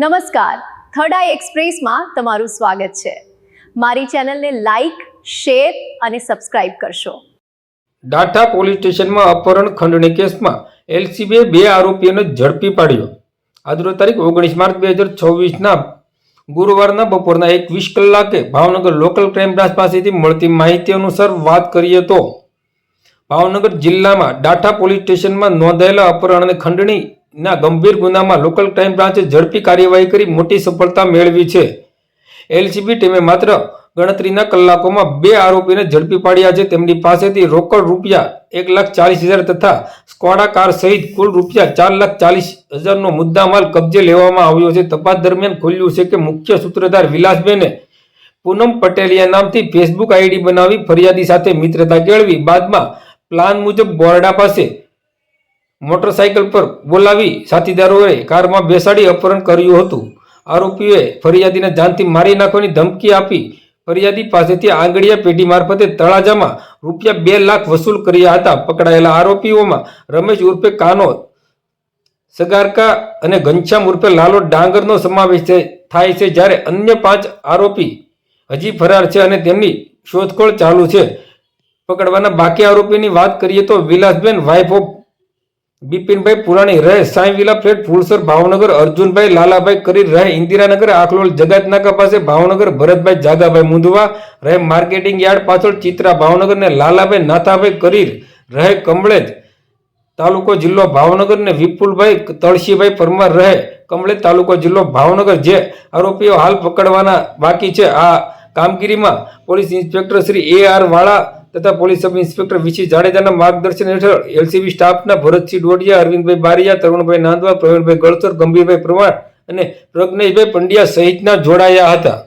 નમસ્કાર, થર્ડ આઈ એક્સપ્રેસમાં તમારું સ્વાગત છે। મારી ચેનલને લાઈક, શેર અને સબસ્ક્રાઇબ કરશો। ડાઠા પોલીસ સ્ટેશનમાં અપહરણ ખંડણી કેસમાં એલસીબીએ 2 આરોપીઓને ઝડપી પાડ્યો। આજરોજ તારીખ 19 માર્ચ 2024ના ગુરુવારના બપોરના 21 કલાકે ભાવનગર લોકલ ક્રાઇમ બ્રાન્ચ પાસેથી મળતી માહિતી અનુસાર વાત કરીએ તો ભાવનગર જિલ્લામાં ડાઠા પોલીસ સ્ટેશનમાં નોંધાયેલા અપહરણ અને ખંડણીના ગંભીર ગુનામાં લોકલ ક્રાઇમ બ્રાન્ચે ઝડપી કાર્યવાહી કરી મોટી સફળતા મેળવી છે। એલસીબી ટીમે માત્ર ગણતરીના કલાકોમાં 2 આરોપીને ઝડપી પાડ્યા છે। તેમની પાસેથી રોકડ રૂપિયા 1,40,000 તથા સ્કોડા કાર સહિત કુલ રૂપિયા 4,40,000નો મુદ્દામાલ કબજે લેવામાં આવ્યો છે। તપાસ દરમિયાન ખુલ્યું છે કે મુખ્ય સૂત્રધાર વિલાસબેને પૂનમ પટેલિયા નામથી ફેસબુક આઈડી બનાવી ફરિયાદી સાથે મિત્રતા કેળવી બાદમાં પ્લાન મુજબ બોરડા પાસે મોટરસાયકલ પર બોલાવી સાથીદારોએ કારમાં બેસાડી અપહરણ કર્યું હતું। આરોપીઓએ ફરિયાદીને જાનથી મારી નાખવાની ધમકી આપી ફરિયાદી પાસેથી આંગળીયા પેઢી મારફતે તળાજામાં રૂપિયા 2 લાખ વસૂલ કર્યા હતા। પકડાયેલા આરોપીઓમાં રમેશ ઉર્ફે કાનો સગારકા અને ઘનશ્યામ ઉર્ફે લાલો ડાંગરનો સમાવેશ થાય છે, જ્યારે અન્ય 5 આરોપી હજી ફરાર છે અને તેમની શોધખોળ ચાલુ છે। પકડવાના બાકી આરોપીની વાત કરીએ તો વિલાસબેન વાઇફ ઓફ બિપિનભાઈ પુરાણી રહે સાંઈ વિલા ફ્લેટ ફૂલસર ભાવનગર, અર્જુનભાઈ લાલાભાઈ કરી રહે ઇન્દિરાનગર આખલોલ જગાતનાકા પાસે ભાવનગર, ભરતભાઈ જાગાભાઈ મુંદવા રહે માર્કેટિંગ યાર્ડ પાછળ ચિત્રા ભાવનગર ને લાલાભાઈ નાથાભાઈ કરી રહે કમળેજ તાલુકો જિલ્લો ભાવનગર ને વિપુલભાઈ તળસીભાઈ પરમાર રહે કમળેજ તાલુકો જિલ્લો ભાવનગર જે આરોપીઓ હાલ પકડવાના બાકી છે। આ કામગીરીમાં પોલીસ ઇન્સ્પેક્ટર શ્રી AR વાળા તથા પોલીસ સબ ઇન્સ્પેક્ટર વિશી જાડેજાના માર્ગદર્શન હેઠળ એલસીબી સ્ટાફના ભરતસિંહ ડોડિયા, અરવિંદભાઈ બારિયા, તરુણભાઈ નાંદવા, પ્રવીણભાઈ ગળસર, ગંભીરભાઈ પરમાર અને પ્રજ્ઞેશભાઈ પંડ્યા સહિતના જોડાયા હતા।